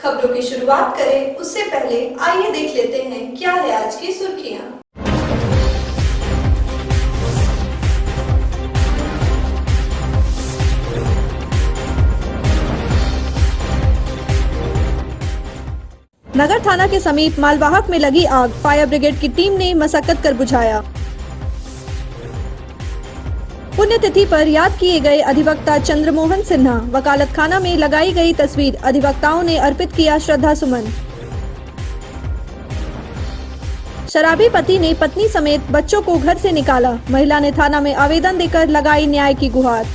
खबरों की शुरुआत करें उससे पहले आइए देख लेते हैं क्या है आज की सुर्खियां। नगर थाना के समीप मालवाहक में लगी आग, फायर ब्रिगेड की टीम ने मशक्कत कर बुझाया। पुण्यतिथि पर याद किए गए अधिवक्ता चंद्रमोहन सिन्हा, वकालत खाना में लगाई गई तस्वीर, अधिवक्ताओं ने अर्पित किया श्रद्धा सुमन। शराबी पति ने पत्नी समेत बच्चों को घर से निकाला, महिला ने थाना में आवेदन देकर लगाई न्याय की गुहार।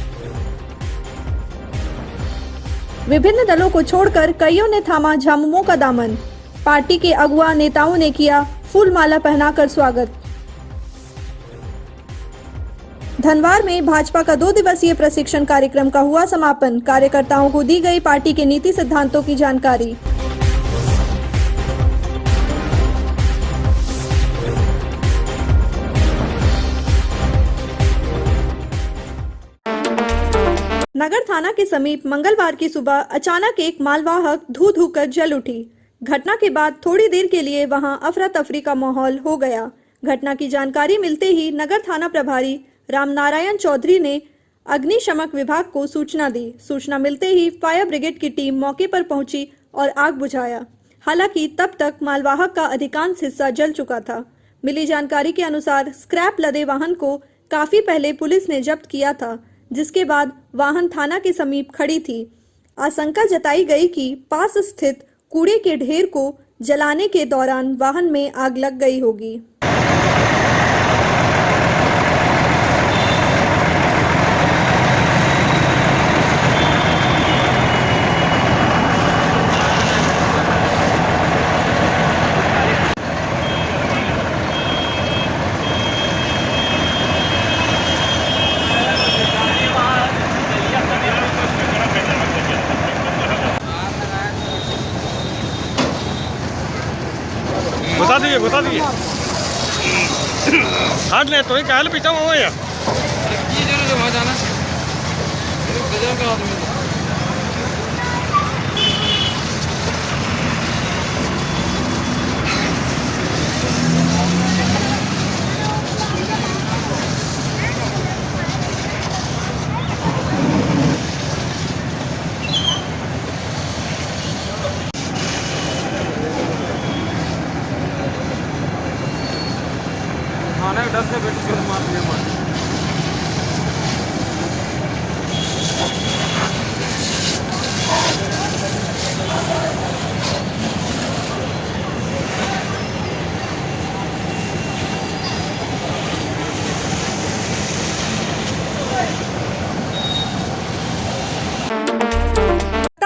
विभिन्न दलों को छोड़कर कईयों ने थामा झामुमो का दामन, पार्टी के अगुआ नेताओं ने किया फूल माला पहनाकर स्वागत। धनवार में भाजपा का 2 दिवसीय प्रशिक्षण कार्यक्रम का हुआ समापन, कार्यकर्ताओं को दी गई पार्टी के नीति सिद्धांतों की जानकारी। नगर थाना के समीप मंगलवार की सुबह अचानक एक मालवाहक धू धू कर जल उठी। घटना के बाद थोड़ी देर के लिए वहां अफरा तफरी का माहौल हो गया। घटना की जानकारी मिलते ही नगर थाना प्रभारी रामनारायण चौधरी ने अग्निशमन विभाग को सूचना दी। सूचना मिलते ही फायर ब्रिगेड की टीम मौके पर पहुंची और आग बुझाया। हालांकि तब तक मालवाहक का अधिकांश हिस्सा जल चुका था। मिली जानकारी के अनुसार स्क्रैप लदे वाहन को काफी पहले पुलिस ने जब्त किया था, जिसके बाद वाहन थाना के समीप खड़ी थी। आशंका जताई गई कि पास स्थित कूड़े के ढेर को जलाने के दौरान वाहन में आग लग गई होगी। बता दीजिए हाथ ले तो काल पीछा हुआ यार की जरूरत है वहां जाना गजब का आदमी डर से बैठ कर मार दिया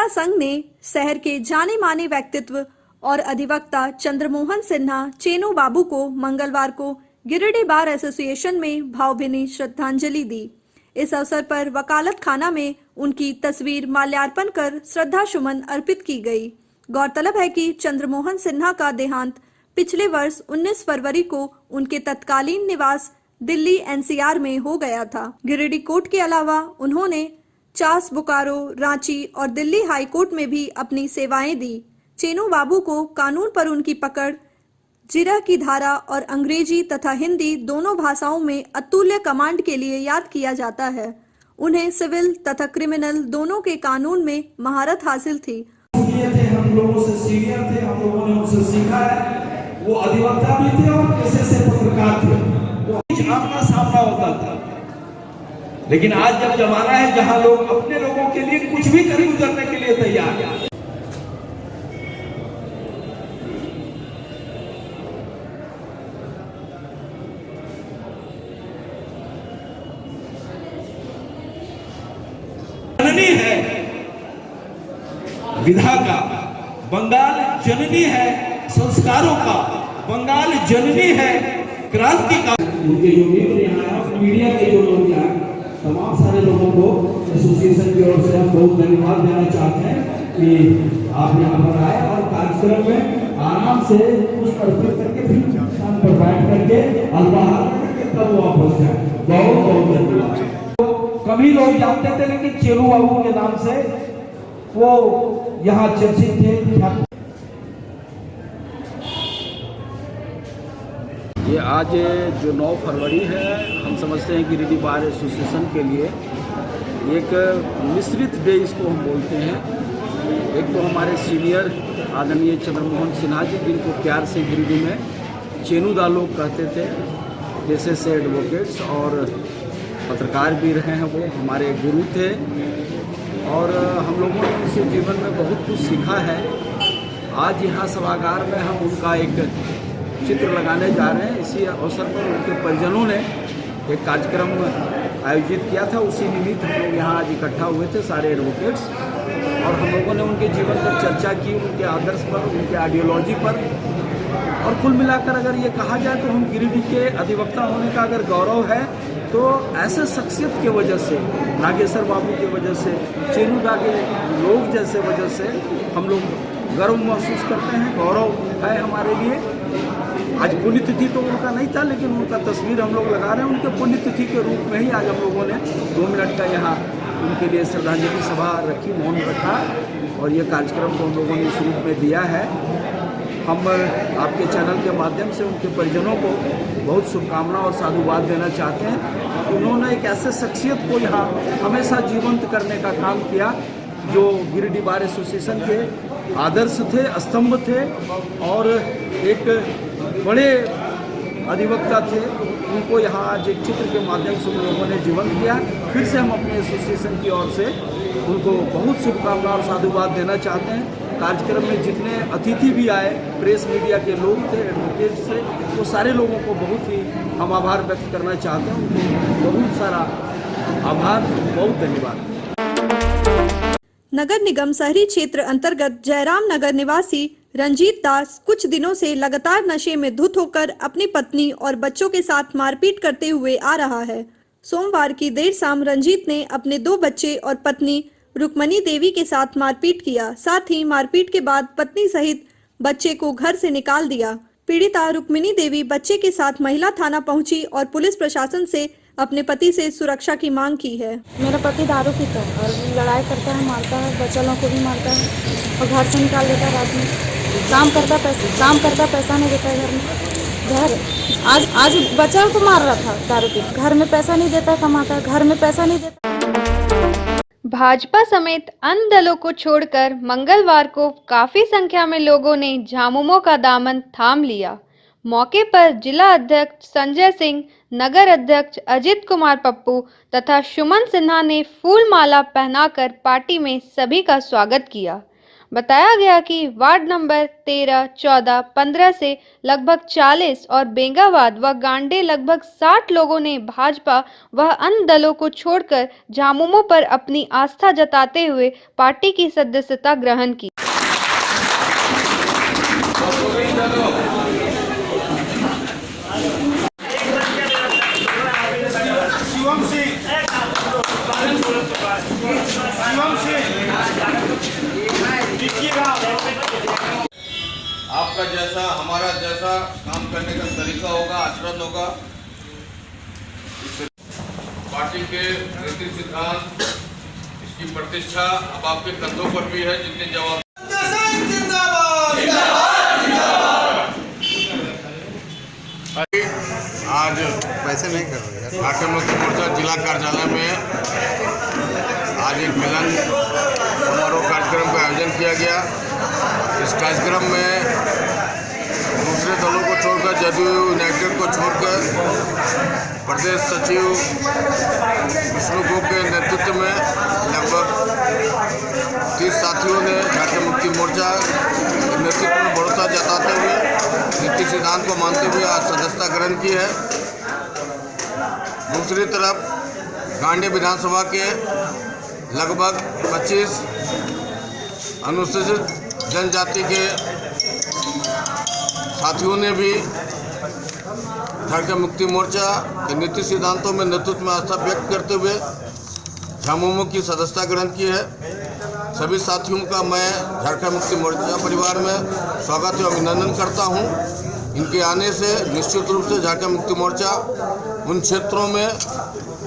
संघ ने शहर के जाने माने व्यक्तित्व और अधिवक्ता चंद्रमोहन सिन्हा चेनो बाबू को मंगलवार को गिरिडीह बार एसोसिएशन में भावभीनी श्रद्धांजलि दी। इस अवसर पर वकालत खाना में उनकी तस्वीर माल्यार्पण कर श्रद्धा सुमन अर्पित की गई। गौरतलब है कि चंद्रमोहन सिन्हा का देहांत पिछले वर्ष 19 फरवरी को उनके तत्कालीन निवास दिल्ली एनसीआर में हो गया था। गिरिडीह कोर्ट के अलावा उन्होंने चास, बोकारो, रांची और दिल्ली हाई कोर्ट में भी अपनी सेवाएं दी। चेनो बाबू को कानून पर उनकी पकड़, जिरह की धारा और अंग्रेजी तथा हिंदी दोनों भाषाओं में अतुल्य कमांड के लिए याद किया जाता है। उन्हें सिविल तथा क्रिमिनल दोनों के कानून में महारत हासिल थी। हम लोगों से सीनियर थे, हम लोगों ने उनसे सीखा है। वो अधिवक्ता भी थे और पेशे से पत्रकार थे। तो कुछ आमना सामना होता था, लेकिन आज जब जमाना है जहां लोग अपने लोगों के लिए कुछ भी कर गुजरने के लिए तैयार है। जननी है विधा का, बंगाल जननी है संस्कारों का, बंगाल जननी है क्रांति का। उनके जो मीडिया के जो लोग हैं, तमाम सारे लोगों को एसोसिएशन की ओर से हम बहुत धन्यवाद देना चाहते हैं कि आप यहाँ पर आए और कार्यक्रम में आराम से कुछ अर्पित करके फिर स्थान पर बैठ करके अल्लाह करके तब वापस जाए। बहुत बहुत धन्यवाद। कभी लोग जानते थे, लेकिन चेरू बाबू के नाम से वो यहाँ चर्चित थे। ये आज जो 9 फरवरी है, हम समझते हैं गिरिडीह बार एसोसिएशन के लिए एक मिश्रित डे इसको हम बोलते हैं। एक तो हमारे सीनियर आदरणीय चंद्रमोहन सिन्हा जी, जिनको प्यार से गिरिडीह में चेनूदा लोग कहते थे, पेशे से एडवोकेट्स और पत्रकार भी रहे हैं। वो हमारे गुरु थे और हम लोगों ने उनसे जीवन में बहुत कुछ सीखा है। आज यहाँ सभागार में हम उनका एक चित्र लगाने जा रहे हैं। इसी अवसर पर उनके परिजनों ने एक कार्यक्रम आयोजित किया था। उसी निमित्त हम लोग यहाँ आज इकट्ठा हुए थे, सारे एडवोकेट्स, और हम लोगों ने उनके जीवन पर चर्चा की, उनके आदर्श पर, उनके आइडियोलॉजी पर। और कुल मिलाकर अगर ये कहा जाए तो हम गिरिडीह के अधिवक्ता होने का अगर गौरव है तो ऐसे शख्सियत की वजह से, नागेश्वर बाबू की वजह से, चेनूदा के लोग जैसे वजह से हम लोग गर्व महसूस करते हैं, गौरव है हमारे लिए। आज पुण्यतिथि तो उनका नहीं था, लेकिन उनका तस्वीर हम लोग लगा रहे हैं उनके पुण्यतिथि के रूप में ही। आज हम लोगों ने 2 मिनट का यहाँ उनके लिए श्रद्धांजलि सभा रखी, मौन रखा, और ये कार्यक्रम को हम लोगों ने इस रूप में दिया है। हम आपके चैनल के माध्यम से उनके परिजनों को बहुत शुभकामना और साधुवाद देना चाहते हैं। उन्होंने एक ऐसे शख्सियत को यहाँ हमेशा जीवंत करने का काम किया जो गिरिडीह बार एसोसिएशन के आदर्श थे, स्तंभ थे और एक बड़े अधिवक्ता थे। उनको यहाँ आज एक चित्र के माध्यम से उन लोगों ने जीवंत किया। फिर से हम अपने एसोसिएशन की ओर से उनको बहुत शुभकामना और साधुवाद देना चाहते हैं। कार्यक्रम में जितने अतिथि भी आए, प्रेस मीडिया के लोग थे, एडवोकेट्स थे, वो सारे लोगों को बहुत ही हम आभार व्यक्त करना चाहते हैं। उनको बहुत सारा आभार, बहुत धन्यवाद। नगर निगम शहरी क्षेत्र अंतर्गत जयराम नगर निवासी रंजीत दास कुछ दिनों से लगातार नशे में धुत होकर अपनी पत्नी और बच्चों के साथ मारपीट करते हुए आ रहा है। सोमवार की देर शाम रंजीत ने अपने 2 बच्चे और पत्नी रुक्मणी देवी के साथ मारपीट किया। साथ ही मारपीट के बाद पत्नी सहित बच्चे को घर से निकाल दिया। पीड़िता रुक्मणी देवी बच्चे के साथ महिला थाना पहुंची और पुलिस प्रशासन से अपने पति से सुरक्षा की मांग की है। मेरा पति दारू पीता है और लड़ाई करता है, मारता है, बच्चा लोगों को भी मारता है और घर से निकाल देता है। रात में काम करता, पैसा नहीं देता है घर में। आज बच्चा को मार रहा था दारू पी, घर में पैसा नहीं देता, कमाता, घर में पैसा नहीं देता। भाजपा समेत अन्य दलों को छोड़कर मंगलवार को काफी संख्या में लोगों ने झामुमो का दामन थाम लिया। मौके पर जिला अध्यक्ष संजय सिंह, नगर अध्यक्ष अजित कुमार पप्पू तथा सुमन सिन्हा ने फूल माला पहनाकर पार्टी में सभी का स्वागत किया। बताया गया कि वार्ड नंबर 13, 14, 15 से लगभग 40 और बेंगाबाद व गांडे लगभग 60 लोगों ने भाजपा व अन्य दलों को छोड़कर झामुमो पर अपनी आस्था जताते हुए पार्टी की सदस्यता ग्रहण की। आपका जैसा, हमारा जैसा काम करने का तरीका होगा, आचरण होगा, पार्टी के नीति सिद्धांत, इसकी प्रतिष्ठा अब आपके कंधों पर भी है। जितने जवाब आज पैसे नहीं कर रहे झारखंड मुक्ति मोर्चा जिला कार्यालय में आज एक मिलन समारोह कार्यक्रम का आयोजन किया गया। इस कार्यक्रम में दूसरे दलों को छोड़कर, जदयू यूनाइटेड को छोड़कर, प्रदेश सचिव विष्णु गोप के नेतृत्व में लगभग 30 साथियों ने झारखंड मुक्ति मोर्चा के नेतृत्व में भरोसा जताते हुए नीति सिद्धांत को मानते हुए आज सदस्यता ग्रहण की है। दूसरी तरफ गांडे विधानसभा के लगभग 25 अनुसूचित जनजाति के साथियों ने भी झारखंड मुक्ति मोर्चा के नीति सिद्धांतों में नेतृत्व में आस्था व्यक्त करते हुए झामुमो की सदस्यता ग्रहण की है। सभी साथियों का मैं झारखंड मुक्ति मोर्चा परिवार में स्वागत एवं अभिनंदन करता हूं। इनके आने से निश्चित रूप से झारखंड मुक्ति मोर्चा उन क्षेत्रों में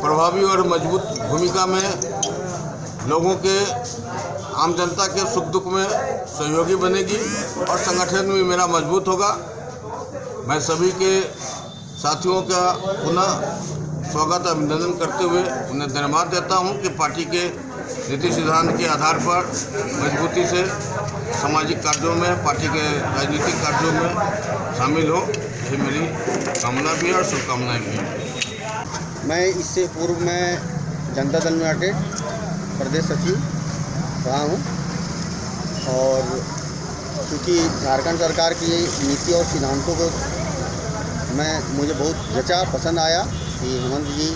प्रभावी और मजबूत भूमिका में लोगों के आम जनता के सुख दुख में सहयोगी बनेगी और संगठन भी मेरा मजबूत होगा। मैं सभी के साथियों का पुनः स्वागत अभिनंदन करते हुए उन्हें धन्यवाद देता हूं कि पार्टी के नीति सिद्धांत के आधार पर मजबूती से सामाजिक कार्यों में, पार्टी के राजनीतिक कार्यों में शामिल हो। यही मेरी कामना भी है और शुभकामनाएं भी हैं। मैं इससे पूर्व में जनता दल यूनाइटेड प्रदेश सचिव रहा हूं और क्योंकि झारखंड सरकार की नीति और सिद्धांतों को मुझे बहुत जचा, पसंद आया कि हेमंत जी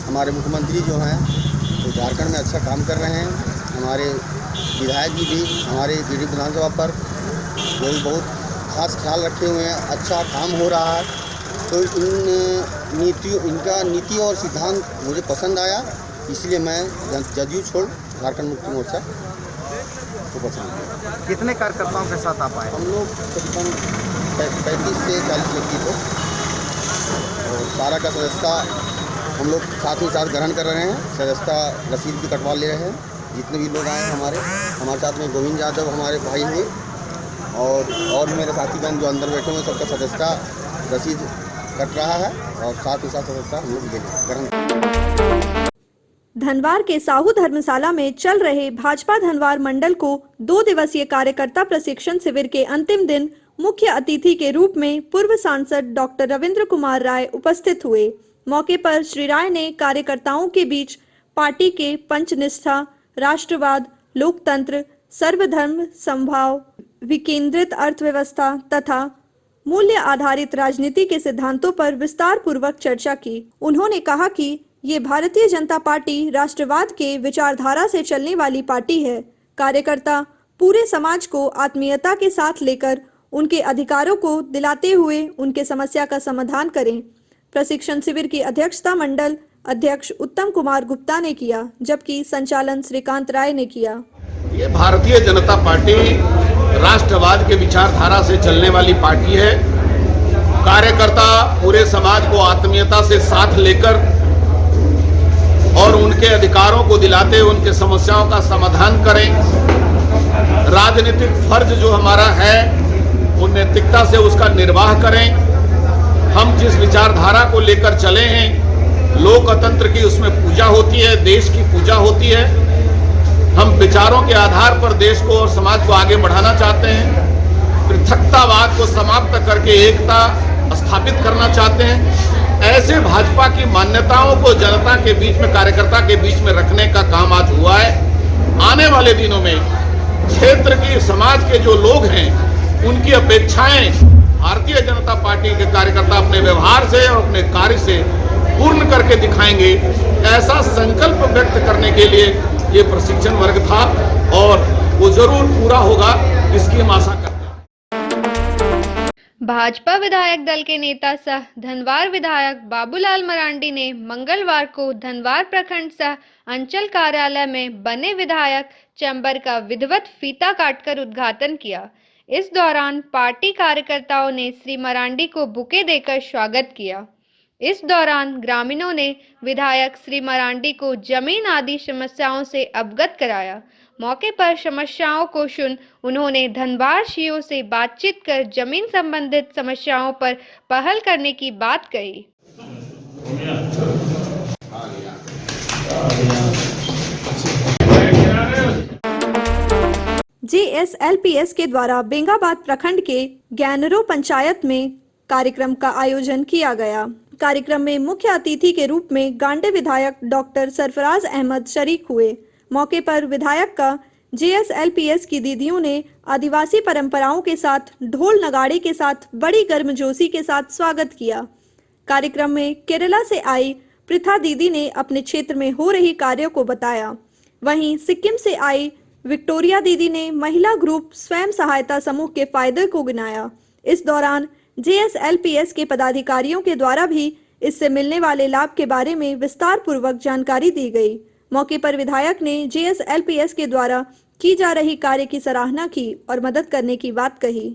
हमारे मुख्यमंत्री जो हैं वो झारखंड में अच्छा काम कर रहे हैं। हमारे विधायक जी भी हमारे गिरिडीह विधानसभा पर जो भी बहुत खास ख्याल रखे हुए हैं, अच्छा काम हो रहा है। तो इनका नीति और सिद्धांत मुझे पसंद आया, इसलिए मैं जदयू छोड़ झारखंड मुक्ति मोर्चा को पसंद किया। कितने कार्यकर्ताओं के साथ आप आए? हम लोग तकरीबन 35 से 40 व्यक्ति थे और सारा का सदस्यता हम लोग साथ ही साथ ग्रहण कर रहे हैं। सदस्यता रसीद भी कटवा ले रहे हैं जितने भी लोग आए हैं। हमारे साथ में गोविंद यादव हमारे भाई हैं और मेरे साथीगण जो अंदर बैठे हुए सबका सदस्यता रसीद कट रहा है और साथ ही साथ सदस्यता हम लोग ग्रहण। धनवार के साहू धर्मशाला में चल रहे भाजपा धनवार मंडल को 2 दिवसीय कार्यकर्ता प्रशिक्षण शिविर के अंतिम दिन मुख्य अतिथि के रूप में पूर्व सांसद डॉक्टर रविंद्र कुमार राय उपस्थित हुए। मौके पर श्री राय ने कार्यकर्ताओं के बीच पार्टी के पंचनिष्ठा, राष्ट्रवाद, लोकतंत्र, सर्वधर्म समभाव, विकेंद्रित अर्थव्यवस्था तथा मूल्य आधारित राजनीति के सिद्धांतों पर विस्तार पूर्वक चर्चा की। उन्होंने कहा कि ये भारतीय जनता पार्टी राष्ट्रवाद के विचारधारा से चलने वाली पार्टी है। कार्यकर्ता पूरे समाज को आत्मीयता के साथ लेकर उनके अधिकारों को दिलाते हुए उनके समस्या का समाधान करें। प्रशिक्षण शिविर की अध्यक्षता मंडल अध्यक्ष उत्तम कुमार गुप्ता ने किया, जबकि संचालन श्रीकांत राय ने किया। ये भारतीय जनता पार्टी राष्ट्रवाद के विचारधारा से चलने वाली पार्टी है। कार्यकर्ता पूरे समाज को आत्मीयता से साथ लेकर और उनके अधिकारों को दिलाते उनके समस्याओं का समाधान करें। राजनीतिक फर्ज जो हमारा है वो नैतिकता से उसका निर्वाह करें। हम जिस विचारधारा को लेकर चले हैं, लोकतंत्र की उसमें पूजा होती है, देश की पूजा होती है। हम विचारों के आधार पर देश को और समाज को आगे बढ़ाना चाहते हैं। पृथकतावाद को समाप्त करके एकता स्थापित करना चाहते हैं। ऐसे भाजपा की मान्यताओं को जनता के बीच में, कार्यकर्ता के बीच में रखने का काम आज हुआ है। आने वाले दिनों में क्षेत्र की, समाज के जो लोग हैं उनकी अपेक्षाएं भारतीय जनता पार्टी के कार्यकर्ता अपने व्यवहार से और अपने कार्य से पूर्ण करके दिखाएंगे। ऐसा संकल्प व्यक्त करने के लिए ये प्रशिक्षण वर्ग था और वो जरूर पूरा होगा, इसकी हम आशा करते हैं। भाजपा विधायक दल के नेता सह धनवार विधायक बाबूलाल मरांडी ने मंगलवार को धनवार प्रखंड सह अंचल कार्यालय में बने विधायक चैम्बर का विधिवत फीता काटकर उद्घाटन किया। इस दौरान पार्टी कार्यकर्ताओं ने श्री मरांडी को बुके देकर स्वागत किया। इस दौरान ग्रामीणों ने विधायक श्री मरांडी को जमीन आदि समस्याओं से अवगत कराया। मौके पर समस्याओं को सुन उन्होंने धनवारवासियों से बातचीत कर जमीन संबंधित समस्याओं पर पहल करने की बात कही। JSLPS के द्वारा बेंगाबाद प्रखंड के ज्ञानरो पंचायत में कार्यक्रम का आयोजन किया गया। कार्यक्रम में मुख्य अतिथि के रूप में गांडे विधायक डॉक्टर सरफराज अहमद शरीक हुए। मौके पर विधायक का JSLPS की दीदियों ने आदिवासी परंपराओं के साथ ढोल नगाड़े के साथ बड़ी गर्मजोशी के साथ स्वागत किया। कार्यक्रम में केरला से आई पृथा दीदी ने अपने क्षेत्र में हो रही कार्यों को बताया। वहीं सिक्किम से आई विक्टोरिया दीदी ने महिला ग्रुप स्वयं सहायता समूह के फायदे को गिनाया। इस दौरान JSLPS के पदाधिकारियों के द्वारा भी इससे मिलने वाले लाभ के बारे में विस्तार पूर्वक जानकारी दी गई। मौके पर विधायक ने JSLPS के द्वारा की जा रही कार्य की सराहना की और मदद करने की बात कही।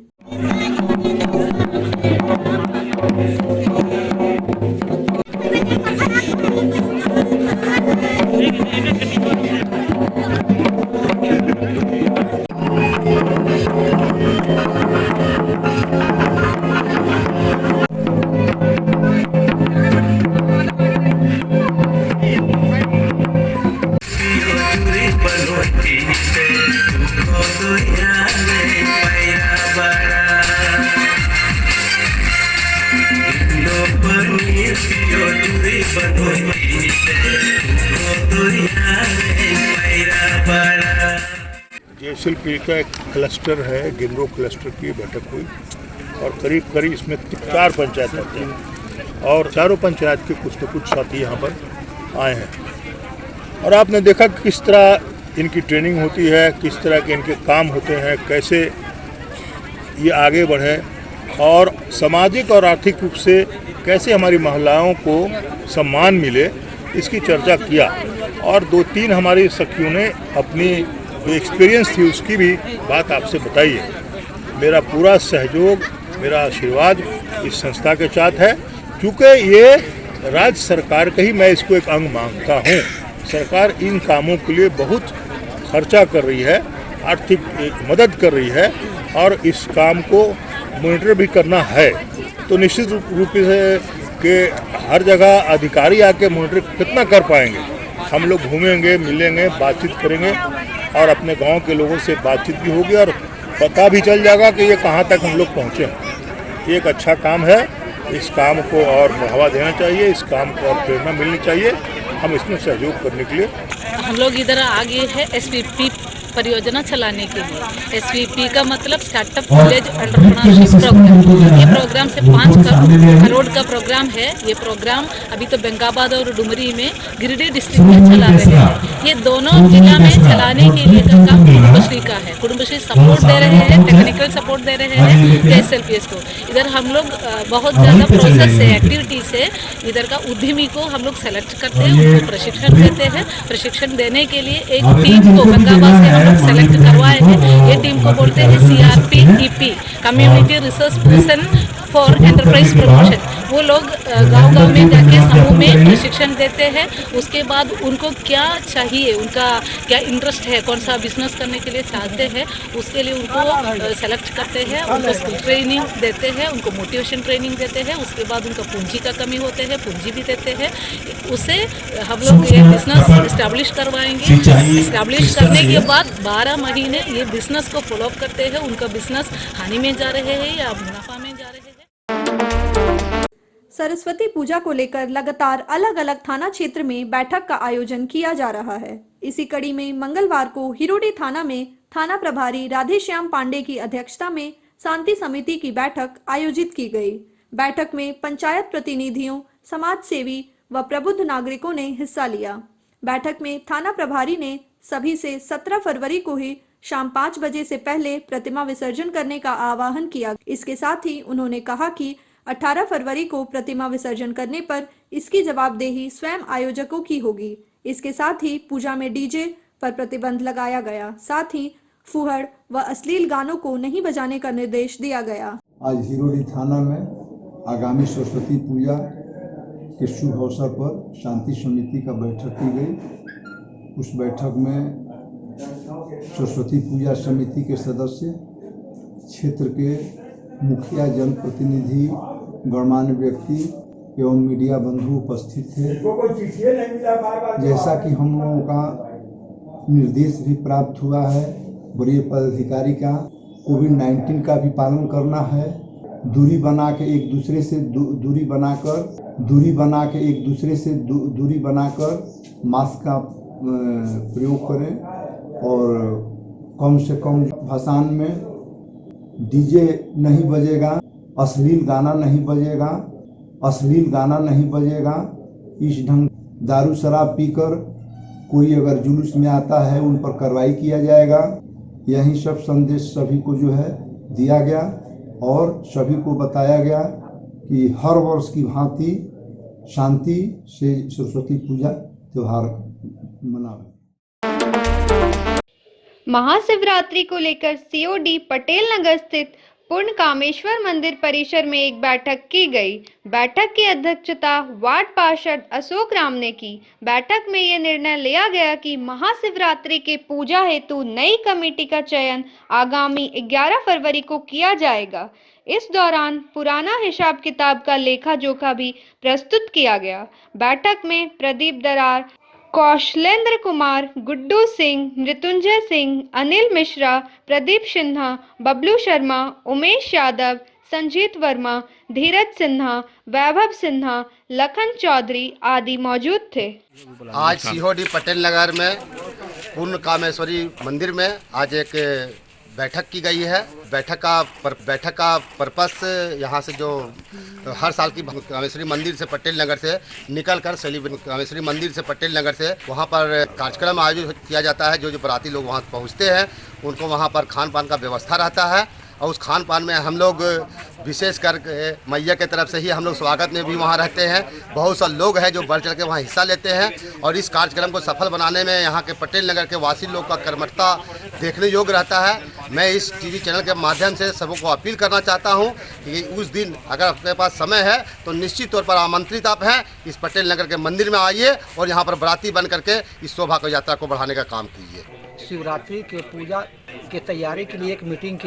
जेएसएलपी का एक क्लस्टर है, गिंदो क्लस्टर की बैठक हुई और करीब करीब इसमें 4 पंचायत आते हैं और चारों पंचायत के कुछ न कुछ साथी यहाँ पर आए हैं। और आपने देखा किस तरह इनकी ट्रेनिंग होती है, किस तरह के इनके काम होते हैं, कैसे ये आगे बढ़े और सामाजिक और आर्थिक रूप से कैसे हमारी महिलाओं को सम्मान मिले, इसकी चर्चा किया। और 2-3 हमारी सखियों ने अपनी जो एक्सपीरियंस थी उसकी भी बात आपसे बताई है। मेरा पूरा सहयोग, मेरा आशीर्वाद इस संस्था के साथ है, क्योंकि ये राज्य सरकार का ही मैं इसको एक अंग मानता हूँ। सरकार इन कामों के लिए बहुत खर्चा कर रही है, आर्थिक मदद कर रही है और इस काम को मॉनिटर भी करना है। तो निश्चित रूप से कि हर जगह अधिकारी आके मॉनिटर कितना कर पाएंगे। हम लोग घूमेंगे, मिलेंगे, बातचीत करेंगे और अपने गांव के लोगों से बातचीत भी होगी और पता भी चल जाएगा कि ये कहाँ तक हम लोग पहुँचे हैं। ये एक अच्छा काम है, इस काम को और बढ़ावा देना चाहिए, इस काम को और प्रेरणा मिलनी चाहिए। हम इसमें सहयोग करने के लिए हम लोग इधर आगे है एसवीपी परियोजना चलाने के लिए। एसवीपी का मतलब स्टार्टअप विलेज एंटरप्रेन्योरशिप प्रोग्राम। ये प्रोग्राम से 5 करोड़ का प्रोग्राम है। ये प्रोग्राम अभी तो बेंगाबाद और डुमरी में गिरिडीह डिस्ट्रिक्ट में चला रहे हैं। ये दोनों जिला में चलाने के लिए का काम कुटुंबश्री का है। कुटुंबश्री सपोर्ट दे रहे हैं, टेक्निकल सपोर्ट दे रहे हैं जेएसएलपीएस को। इधर हम लोग बहुत ज़्यादा प्रोसेस से, एक्टिविटी से इधर का उद्यमी को हम लोग सेलेक्ट करते हैं, उनको प्रशिक्षण देते हैं। प्रशिक्षण देने के लिए एक टीम को बेंगाबाद से लोग सेलेक्ट करवाए हैं। ये टीम को बोलते हैं CRPEP, community resource person for enterprise promotion. वो लोग गांव-गांव में जाके समूह में प्रशिक्षण देते हैं। उसके बाद उनको क्या चाहिए, उनका क्या इंटरेस्ट है, कौन सा बिजनेस करने के लिए चाहते हैं, उसके लिए उनको सेलेक्ट करते हैं, उनको स्किल ट्रेनिंग देते हैं, उनको मोटिवेशन ट्रेनिंग देते हैं। उसके बाद उनका पूंजी का कमी होते हैं, पूंजी भी देते हैं। उससे हम लोग ये बिजनेस इस्टेब्लिश करवाएंगे। इस्टेब्लिश करने के बाद 12 महीने ये बिजनेस को फॉलो अप करते हैं। उनका बिजनेस हानि में जा रहे हैं या मुनाफा में जा रहे हैं। सरस्वती पूजा को लेकर लगातार अलग अलग थाना क्षेत्र में बैठक का आयोजन किया जा रहा है। इसी कड़ी में मंगलवार को हिरोडी थाना में थाना प्रभारी राधेश्याम पांडे की अध्यक्षता में शांति समिति की बैठक आयोजित की गई। बैठक में पंचायत प्रतिनिधियों, समाज सेवी व प्रबुद्ध नागरिकों ने हिस्सा लिया। बैठक में थाना प्रभारी ने सभी से 17 फरवरी को ही शाम 5 बजे से पहले प्रतिमा विसर्जन करने का आह्वान किया। इसके साथ ही उन्होंने कहा कि 18 फरवरी को प्रतिमा विसर्जन करने पर इसकी जवाबदेही स्वयं आयोजकों की होगी। इसके साथ ही पूजा में डीजे पर प्रतिबंध लगाया गया। साथ ही फुहड़ व अश्लील गानों को नहीं बजाने का निर्देश दिया गया। आज हिरोडी थाना में आगामी सरस्वती पूजा के शुभ अवसर पर शांति समिति का बैठक की गई। उस बैठक में सरस्वती पूजा समिति के सदस्य, क्षेत्र के मुखिया, जनप्रतिनिधि, गणमान्य व्यक्ति एवं मीडिया बंधु उपस्थित थे। जैसा कि हम लोगों का निर्देश भी प्राप्त हुआ है वरीय पदाधिकारी का, कोविड-19 का भी पालन करना है। दूरी बना के एक दूसरे से दूरी बनाकर मास्क का प्रयोग करें और कम से कम भाषण में डीजे नहीं बजेगा, अश्लील गाना नहीं बजेगा। इस ढंग दारू शराब पीकर कोई अगर जुलूस में आता है उन पर कार्रवाई किया जाएगा। यही सब संदेश सभी को जो है दिया गया और सभी को बताया गया कि हर वर्ष की भांति शांति से सरस्वती पूजा त्योहार मनाएं। महाशिवरात्रि को लेकर सीओडी पटेल नगर स्थित पूर्ण कामेश्वर मंदिर परिसर में एक बैठक की गई। बैठक की अध्यक्षता वार्ड पार्षद अशोक राम ने की। बैठक में यह निर्णय लिया गया कि महाशिवरात्रि के पूजा हेतु नई कमेटी का चयन आगामी 11 फरवरी को किया जाएगा। इस दौरान पुराना हिसाब किताब का लेखा जोखा भी प्रस्तुत किया गया। बैठक में प्रदीप दरार, कौशलेंद्र कुमार, गुड्डू सिंह, मृत्युंजय सिंह, अनिल मिश्रा, प्रदीप सिन्हा, बबलू शर्मा, उमेश यादव, संजीत वर्मा, धीरज सिन्हा, वैभव सिन्हा, लखन चौधरी आदि मौजूद थे। आज सीहोडी पटेल नगर में पूर्ण कामेश्वरी मंदिर में आज एक बैठक की गई है। बैठक का पर्पस यहाँ से जो हर साल की कामेश्वरी मंदिर से पटेल नगर से निकलकर कामेश्वरी मंदिर से पटेल नगर से वहाँ पर कार्यक्रम आयोजित किया जाता है। जो बराती लोग वहाँ पहुँचते हैं उनको वहाँ पर खान पान का व्यवस्था रहता है और उस खान पान में हम लोग विशेष कर मैया के तरफ से ही हम लोग स्वागत में भी वहाँ रहते हैं। बहुत सा लोग हैं जो बढ़ चढ़ के वहाँ हिस्सा लेते हैं और इस कार्यक्रम को सफल बनाने में यहाँ के पटेल नगर के वासी लोग का कर्मठता देखने योग्य रहता है। मैं इस टीवी चैनल के माध्यम से सबको अपील करना चाहता हूँ कि उस दिन अगर आपके पास समय है तो निश्चित तौर पर आमंत्रित आप हैं, इस पटेल नगर के मंदिर में आइए और यहाँ पर बराती बन करके इस शोभा यात्रा को बढ़ाने का काम कीजिए। शिवरात्रि के पूजा के तैयारी के लिए एक मीटिंग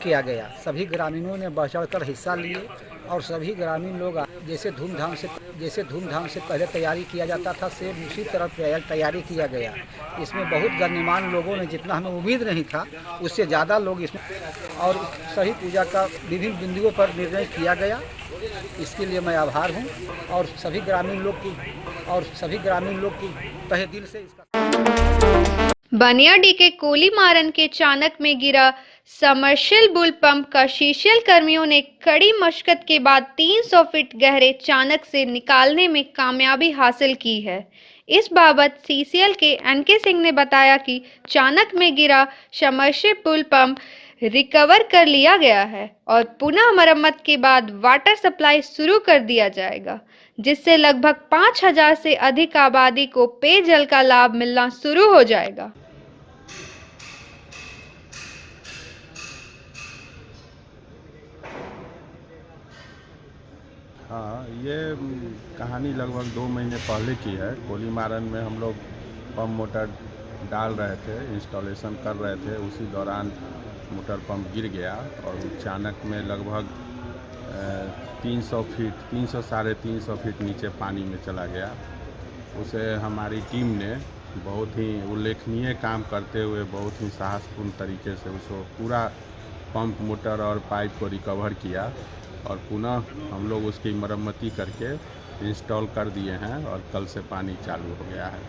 किया गया। सभी ग्रामीणों ने बढ़ चढ़कर हिस्सा लिए और सभी ग्रामीण लोग जैसे धूमधाम से पहले तैयारी किया जाता था सेम उसी तरह तैयारी किया गया। इसमें बहुत गणमान्य लोगों ने, जितना हमें उम्मीद नहीं था उससे ज़्यादा लोग इसमें, और सही पूजा का विभिन्न बिंदुओं पर निर्णय किया गया। इसके लिए मैं आभार हूँ और सभी ग्रामीण लोग की तहे दिल से इसका। बनियाडी के कोलीमारन के चाणक में गिरा समरसेबुल पंप का सीसीएल कर्मियों ने कड़ी मशक्कत के बाद 300 फीट गहरे चाणक से निकालने में कामयाबी हासिल की है। इस बाबत सीसीएल के एनके सिंह ने बताया कि चाणक में गिरा समरसेबुल पंप रिकवर कर लिया गया है और पुनः मरम्मत के बाद वाटर सप्लाई शुरू कर दिया जाएगा, जिससे लगभग 5000 से अधिक आबादी को पेयजल का लाभ मिलना शुरू हो जाएगा। हाँ, ये कहानी लगभग 2 महीने पहले की है। कोलीमारन में हम लोग पंप मोटर डाल रहे थे, इंस्टॉलेशन कर रहे थे, उसी दौरान मोटर पंप गिर गया और चाणक में लगभग 300 साढ़े 300 फीट नीचे पानी में चला गया। उसे हमारी टीम ने बहुत ही उल्लेखनीय काम करते हुए बहुत ही साहसपूर्ण तरीके से उसको पूरा पंप मोटर और पाइप को रिकवर किया और पुनः हम लोग उसकी मरम्मती करके इंस्टॉल कर दिए हैं और कल से पानी चालू हो गया है।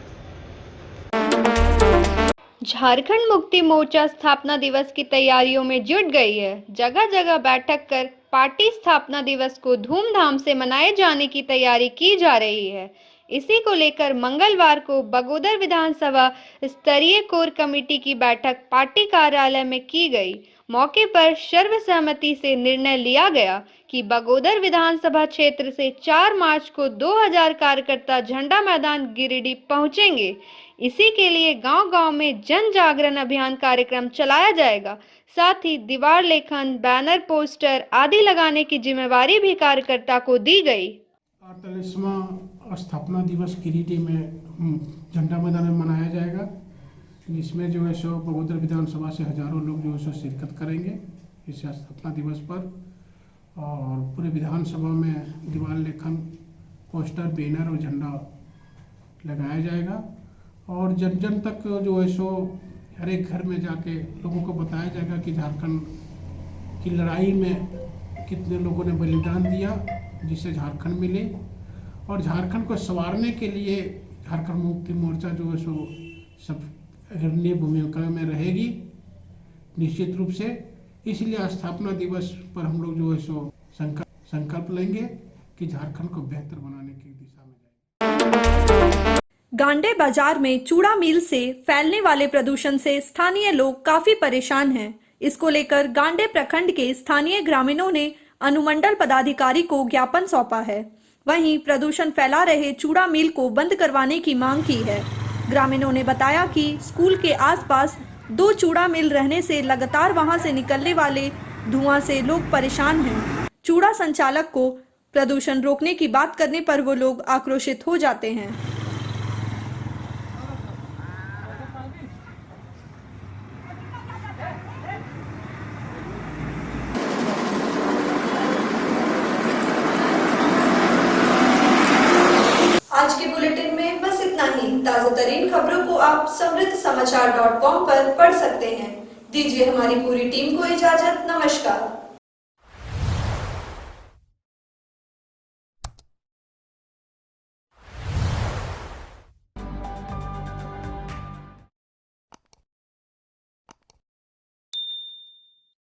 झारखंड मुक्ति मोर्चा स्थापना दिवस की तैयारियों में जुट गई है। जगह जगह बैठक कर पार्टी स्थापना दिवस को धूमधाम से मनाए जाने की तैयारी की जा रही है। इसी को लेकर मंगलवार को बगोदर विधानसभा स्तरीय कोर कमेटी की बैठक पार्टी कार्यालय में की गई। मौके पर सर्वसहमति से निर्णय लिया गया कि बगोदर विधानसभा क्षेत्र से 4 मार्च को 2000 कार्यकर्ता झंडा मैदान गिरिडीह पहुंचेंगे। इसी के लिए गांव-गांव में जन जागरण अभियान कार्यक्रम चलाया जाएगा। साथ ही दीवार लेखन, बैनर, पोस्टर आदि लगाने की जिम्मेवारी भी कार्यकर्ता को दी गई। 48वां स्थापना दिवस गिरिडीह में झंडा मैदान में मनाया जाएगा, जिसमें जो है सो बगोदर विधानसभा से हजारों लोग जो है सो शिरकत करेंगे इस स्थापना दिवस पर। और पूरे विधानसभा में दीवार लेखन, पोस्टर, बैनर और झंडा लगाया जाएगा और जन जन तक जो है सो हर एक घर में जाके लोगों को बताया जाएगा कि झारखंड की लड़ाई में कितने लोगों ने बलिदान दिया जिससे झारखंड मिले और झारखंड को संवारने के लिए झारखंड मुक्ति मोर्चा जो है सो सब अग्रणी भूमिका में रहेगी निश्चित रूप से। इसलिए स्थापना दिवस पर हम लोग जो है सो संकल्प लेंगे कि झारखंड को बेहतर बनाने की दिशा में। गांडे बाजार में चूड़ा मिल से फैलने वाले प्रदूषण से स्थानीय लोग काफी परेशान हैं। इसको लेकर गांडे प्रखंड के स्थानीय ग्रामीणों ने अनुमंडल पदाधिकारी को ज्ञापन सौंपा है। वहीं प्रदूषण फैला रहे चूड़ा मिल को बंद करवाने की मांग की है। ग्रामीणों ने बताया कि स्कूल के आसपास 2 चूड़ा मिल रहने से लगातार वहां से निकलने वाले धुआं से लोग परेशान हैं। चूड़ा संचालक को प्रदूषण रोकने की बात करने पर वो लोग आक्रोशित हो जाते हैं। आज के बुलेटिन में बस ही ताजा तरीन खबरों को आप समृद्धसमाचार.com पर पढ़ सकते हैं। दीजिए हमारी पूरी टीम को इजाजत। नमस्कार।